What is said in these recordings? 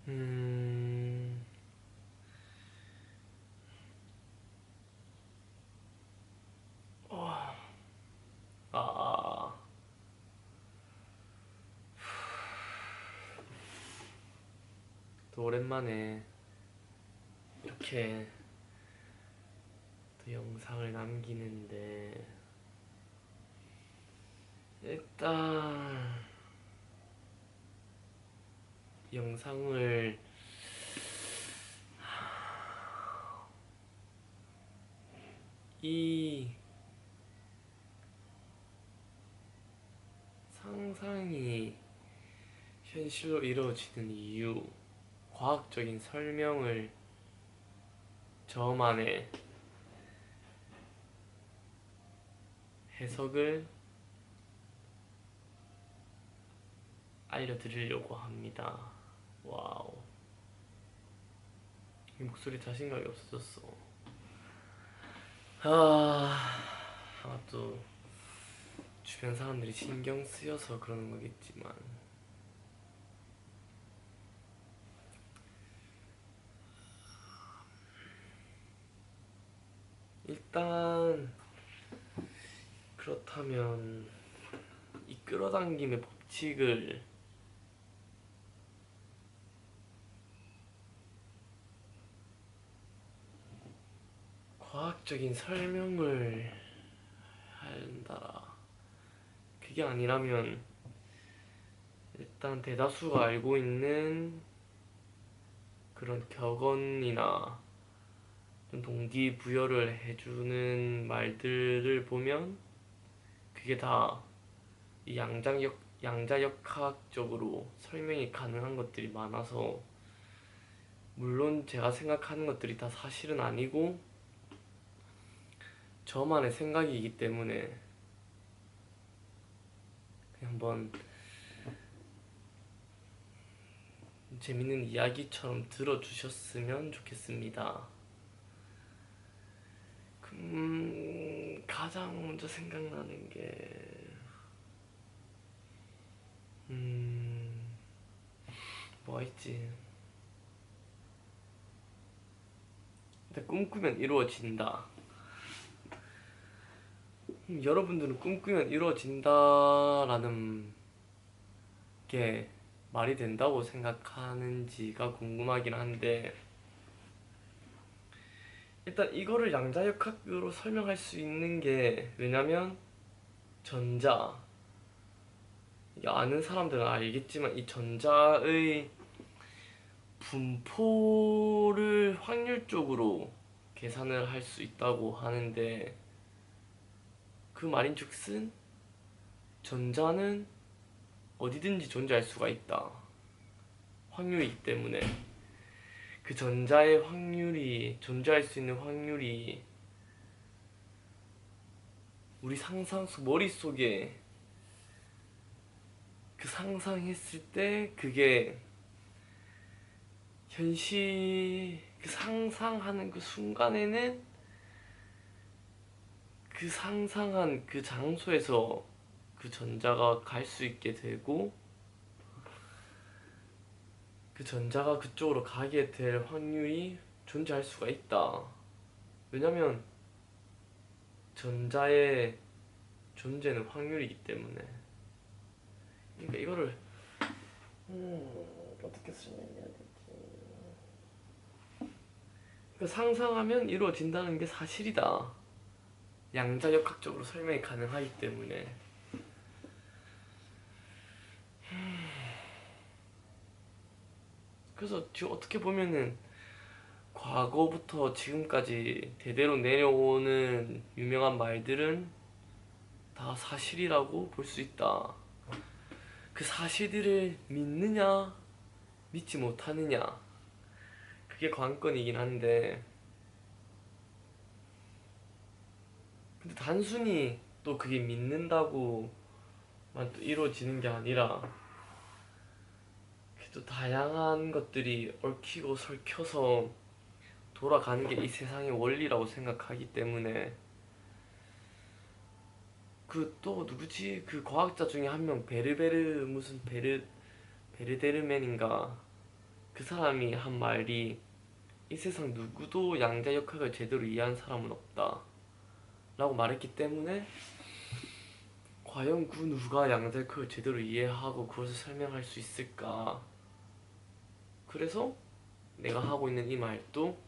음, 와, 아, 또 오랜만에 이렇게 또 영상을 남기는데, 일단 영상을 이 상상이 현실로 이루어지는 이유, 과학적인 설명을 저만의 해석을 알려드리려고 합니다. 와우. 이 목소리 자신감이 없어졌어. 또 주변 사람들이 신경 쓰여서 그러는 거겠지만, 일단 그렇다면 이 끌어당김의 법칙을 과학적인 설명을 한다. 그게 아니라면 일단 대다수가 알고 있는 그런 격언이나 좀 동기부여를 해주는 말들을 보면 그게 다 이 양자역학적으로 설명이 가능한 것들이 많아서, 물론 제가 생각하는 것들이 다 사실은 아니고 저만의 생각이기 때문에 그냥 한번 재밌는 이야기처럼 들어주셨으면 좋겠습니다. 가장 먼저 생각나는 게 뭐가 있지? 근데 꿈꾸면 이루어진다. 여러분들은 꿈꾸면 이루어진다라는 게 말이 된다고 생각하는지가 궁금하긴 한데, 일단 이거를 양자역학으로 설명할 수 있는 게, 왜냐면 전자, 이게 아는 사람들은 알겠지만 이 전자의 분포를 확률적으로 계산을 할 수 있다고 하는데, 그 말인즉슨 전자는 어디든지 존재할 수가 있다. 확률이기 때문에 그 전자의 확률이, 존재할 수 있는 확률이 우리 머릿속에 그 상상했을 때 그게 현실, 그 상상하는 그 순간에는 그 상상한 그 장소에서 그 전자가 갈 수 있게 되고, 그 전자가 그쪽으로 가게 될 확률이 존재할 수가 있다. 왜냐면 전자의 존재는 확률이기 때문에. 그러니까 이거를 어떻게 설명해야 되지? 그러니까 상상하면 이루어진다는 게 사실이다. 양자역학적으로 설명이 가능하기 때문에. 그래서 지금 어떻게 보면은 과거부터 지금까지 대대로 내려오는 유명한 말들은 다 사실이라고 볼 수 있다. 그 사실들을 믿느냐 믿지 못하느냐, 그게 관건이긴 한데, 근데 단순히 또 그게 믿는다고만 또 이루어지는 게 아니라 또 다양한 것들이 얽히고 설켜서 돌아가는 게 이 세상의 원리라고 생각하기 때문에. 그 또 누구지? 그 과학자 중에 한 명, 베르베르 무슨 베르데르맨인가, 그 사람이 한 말이 이 세상 누구도 양자 역학을 제대로 이해한 사람은 없다 라고 말했기 때문에 과연 그 누가 양자 역학을 제대로 이해하고 그것을 설명할 수 있을까. 그래서 내가 하고 있는 이 말도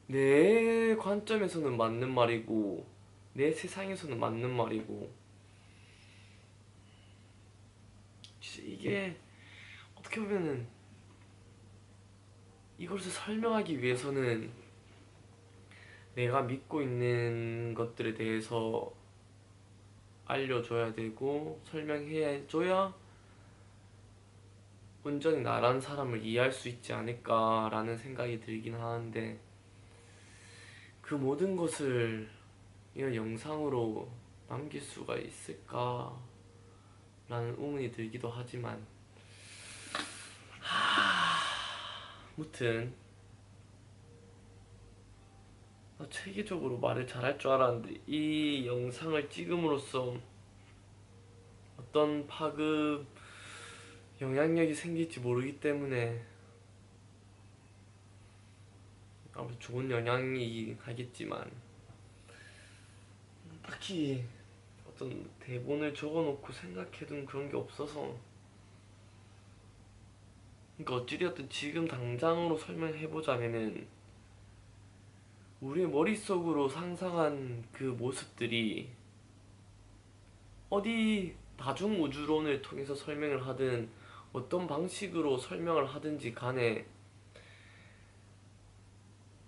내 관점에서는 맞는 말이고 내 세상에서는 맞는 말이고, 진짜 이게 어떻게 보면은 이것을 설명하기 위해서는 내가 믿고 있는 것들에 대해서 알려줘야 되고 설명해줘야 온전히 나라는 사람을 이해할 수 있지 않을까라는 생각이 들긴 하는데, 그 모든 것을 이런 영상으로 남길 수가 있을까 라는 의문이 들기도 하지만, 아무튼 나 체계적으로 말을 잘할 줄 알았는데 이 영상을 찍음으로써 어떤 파급 영향력이 생길지 모르기 때문에 아무튼 좋은 영향이긴 하겠지만, 딱히 어떤 대본을 적어놓고 생각해둔 그런 게 없어서, 그러니까 어찌되었든 지금 당장으로 설명해보자면은 우리의 머릿속으로 상상한 그 모습들이 어디 다중우주론을 통해서 설명을 하든 어떤 방식으로 설명을 하든지 간에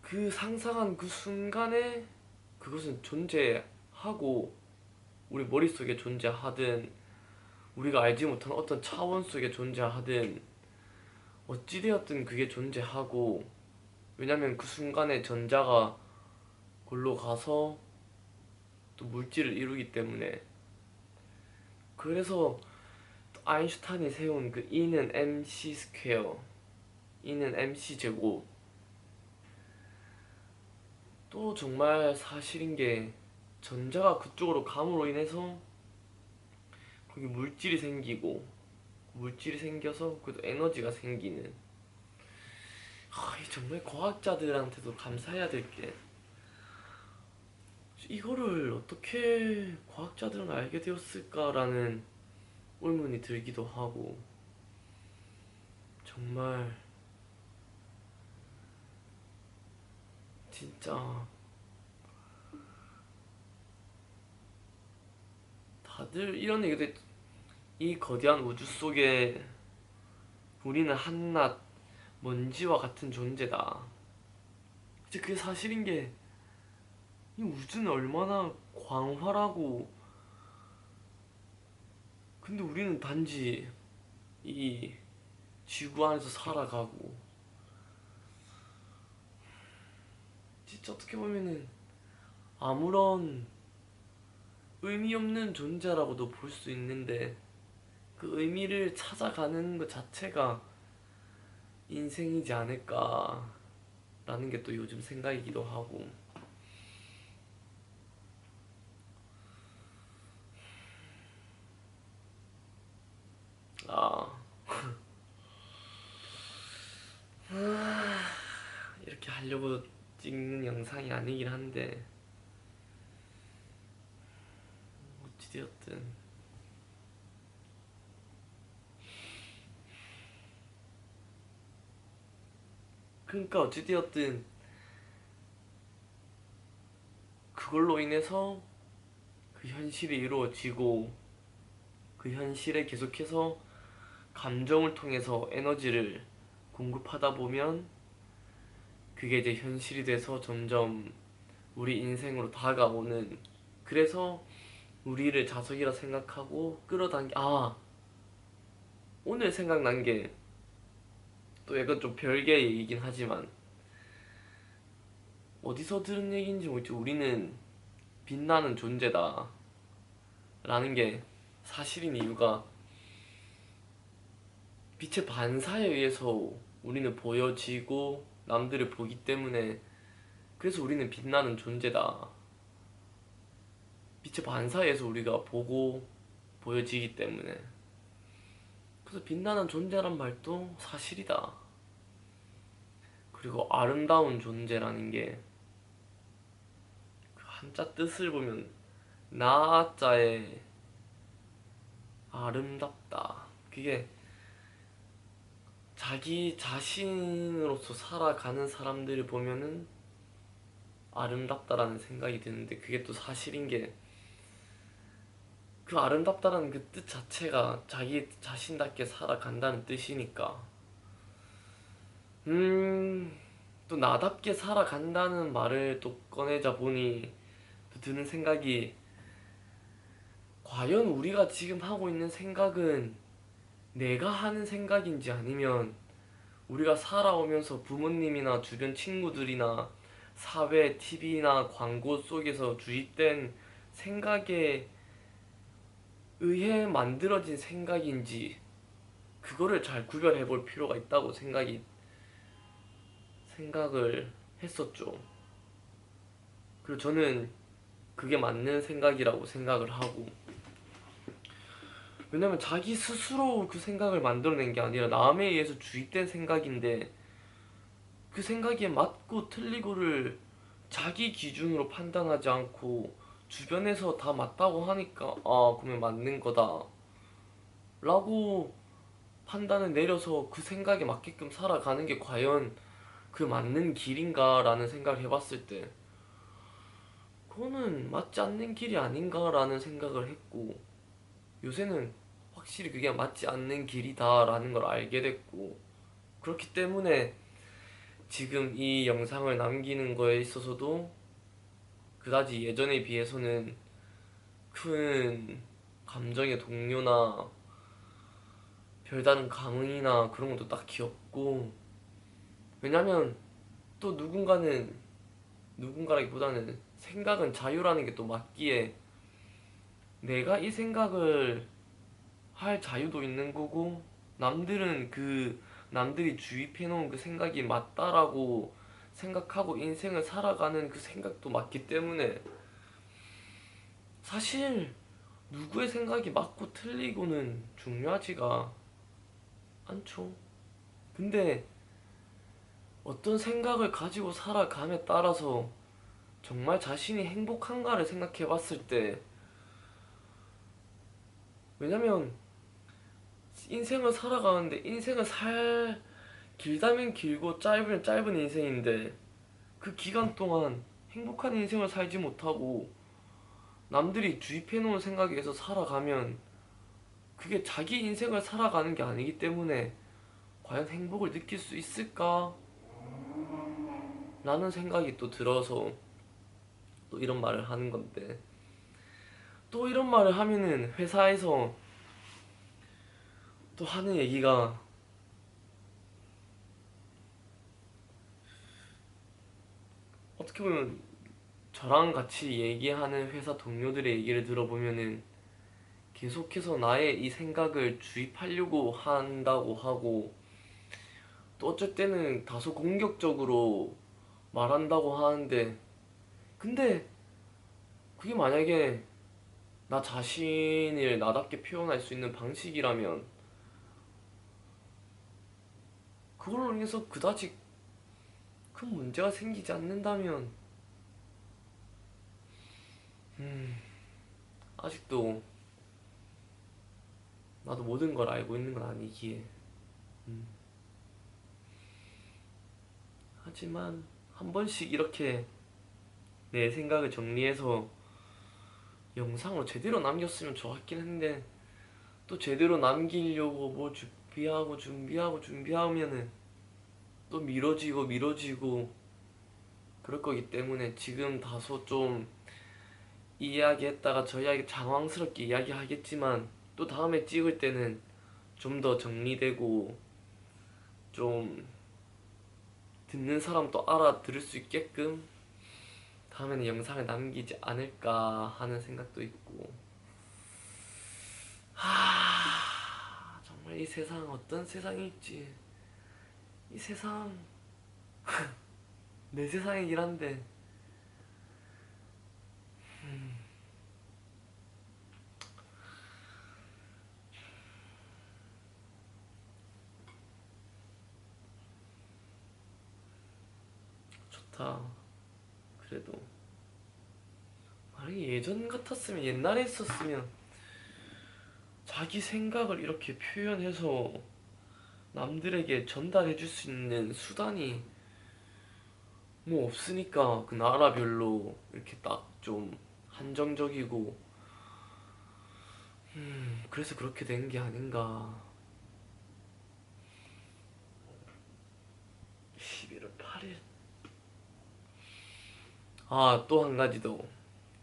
그 상상한 그 순간에 그것은 존재하고, 우리 머릿속에 존재하든 우리가 알지 못한 어떤 차원 속에 존재하든 어찌되었든 그게 존재하고, 왜냐면 그 순간에 전자가 골로 가서 또 물질을 이루기 때문에. 그래서 아인슈타인이 세운 그 E는 mc 스퀘어, E는 mc 제곱, 또 정말 사실인 게 전자가 그쪽으로 감으로 인해서 거기 물질이 생기고, 물질이 생겨서 그래도 에너지가 생기는, 정말 과학자들한테도 감사해야 될 게, 이거를 어떻게 과학자들은 알게 되었을까라는 의문이 들기도 하고, 정말 진짜 다들 이런 얘기도 했, 이 거대한 우주 속에 우리는 한낱 먼지와 같은 존재다. 이제 그게 사실인 게, 이 우주는 얼마나 광활하고, 근데 우리는 단지 이 지구 안에서 살아가고, 진짜 어떻게 보면은 아무런 의미 없는 존재라고도 볼 수 있는데, 그 의미를 찾아가는 것 자체가 인생이지 않을까라는 게 또 요즘 생각이기도 하고. 아, 이렇게 하려고 찍는 영상이 아니긴 한데 어찌되었든 그러니까 어찌되었든 그걸로 인해서 그 현실이 이루어지고, 그 현실에 계속해서 감정을 통해서 에너지를 공급하다 보면 그게 이제 현실이 돼서 점점 우리 인생으로 다가오는, 그래서 우리를 자석이라 생각하고 끌어당기. 오늘 생각난 게 또 약간 좀 별개의 얘기긴 하지만, 어디서 들은 얘기인지 모르겠지, 우리는 빛나는 존재다 라는 게 사실인 이유가, 빛의 반사에 의해서 우리는 보여지고 남들을 보기 때문에, 그래서 우리는 빛나는 존재다. 빛의 반사에 의해서 우리가 보고 보여지기 때문에. 그래서 빛나는 존재란 말도 사실이다. 그리고 아름다운 존재라는 게 그 한자 뜻을 보면 나자에 아름답다. 그게 자기 자신으로서 살아가는 사람들을 보면은 아름답다라는 생각이 드는데, 그게 또 사실인 게, 그 아름답다라는 그 뜻 자체가 자기 자신답게 살아간다는 뜻이니까, 또 나답게 살아간다는 말을 또 꺼내자 보니 또 드는 생각이, 과연 우리가 지금 하고 있는 생각은 내가 하는 생각인지, 아니면 우리가 살아오면서 부모님이나 주변 친구들이나 사회, TV나 광고 속에서 주입된 생각에 의해 만들어진 생각인지, 그거를 잘 구별해 볼 필요가 있다고 생각을 했었죠. 그리고 저는 그게 맞는 생각이라고 생각을 하고, 왜냐면 자기 스스로 그 생각을 만들어낸 게 아니라 남에 의해서 주입된 생각인데, 그 생각에 맞고 틀리고를 자기 기준으로 판단하지 않고 주변에서 다 맞다고 하니까 아 그러면 맞는 거다 라고 판단을 내려서 그 생각에 맞게끔 살아가는 게 과연 그 맞는 길인가 라는 생각을 해봤을 때, 그거는 맞지 않는 길이 아닌가 라는 생각을 했고, 요새는 확실히 그게 맞지 않는 길이다 라는 걸 알게 됐고, 그렇기 때문에 지금 이 영상을 남기는 거에 있어서도 그다지 예전에 비해서는 큰 감정의 동요나 별다른 감흥이나 그런 것도 딱히 없고, 왜냐면 또 누군가라기보다는 생각은 자유라는 게 또 맞기에, 내가 이 생각을 할 자유도 있는 거고, 남들이 주입해 놓은 그 생각이 맞다라고 생각하고 인생을 살아가는 그 생각도 맞기 때문에, 사실 누구의 생각이 맞고 틀리고는 중요하지가 않죠. 근데 어떤 생각을 가지고 살아감에 따라서 정말 자신이 행복한가를 생각해 봤을 때, 왜냐면 인생을 살아가는데, 길다면 길고 짧으면 짧은 인생인데, 그 기간 동안 행복한 인생을 살지 못하고 남들이 주입해 놓은 생각에 의해서 살아가면 그게 자기 인생을 살아가는 게 아니기 때문에 과연 행복을 느낄 수 있을까? 라는 생각이 또 들어서 또 이런 말을 하는 건데, 또 이런 말을 하면은 회사에서 또 하는 얘기가, 어떻게 보면 저랑 같이 얘기하는 회사 동료들의 얘기를 들어보면은 계속해서 나의 이 생각을 주입하려고 한다고 하고, 또 어쩔 때는 다소 공격적으로 말한다고 하는데, 근데 그게 만약에 나 자신을 나답게 표현할 수 있는 방식이라면, 그걸로 인해서 그다지 큰 문제가 생기지 않는다면, 아직도 나도 모든 걸 알고 있는 건 아니기에. 음, 하지만 한 번씩 이렇게 내 생각을 정리해서 영상으로 제대로 남겼으면 좋았긴 한데, 또 제대로 남기려고 뭐 준비하면은 또 미뤄지고 그럴 거기 때문에, 지금 다소 좀 이야기했다가 저 이야기 장황스럽게 이야기하겠지만, 또 다음에 찍을 때는 좀 더 정리되고 좀 듣는 사람도 알아들을 수 있게끔 다음에는 영상을 남기지 않을까 하는 생각도 있고, 정말 이 세상 어떤 세상일지. 이 세상 내 세상이긴 한데, 좋다. 그래도 만약에 예전 같았으면, 옛날에 있었으면 자기 생각을 이렇게 표현해서 남들에게 전달해 줄 수 있는 수단이 뭐 없으니까 그 나라별로 이렇게 딱 좀 한정적이고, 그래서 그렇게 된 게 아닌가. 11월 8일. 아, 또 한 가지 더.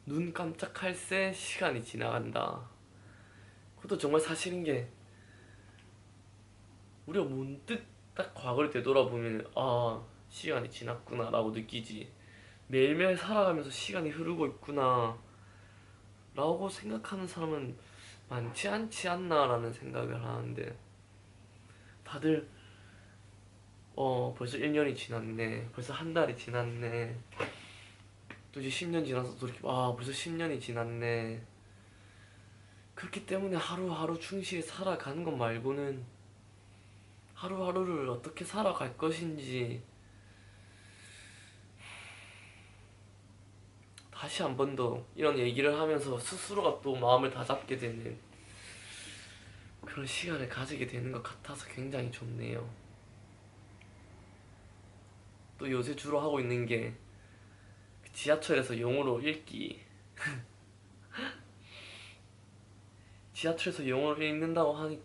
눈 깜짝할 새 시간이 지나간다. 그것도 정말 사실인 게, 우리가 문득 딱 과거를 되돌아보면, 아, 시간이 지났구나 라고 느끼지. 매일매일 살아가면서 시간이 흐르고 있구나 라고 생각하는 사람은 많지 않지 않나라는 생각을 하는데, 다들 벌써 1년이 지났네, 벌써 한 달이 지났네, 또 이제 10년 지나서 돌이켜, 아, 벌써 10년이 지났네. 그렇기 때문에 하루하루 충실히 살아가는 것 말고는, 하루하루를 어떻게 살아갈 것인지 다시 한 번 더 이런 얘기를 하면서 스스로가 또 마음을 다잡게 되는 그런 시간을 가지게 되는 것 같아서 굉장히 좋네요. 또 요새 주로 하고 있는 게 지하철에서 영어로 읽기. 지하철에서 영어를 읽는다고 하니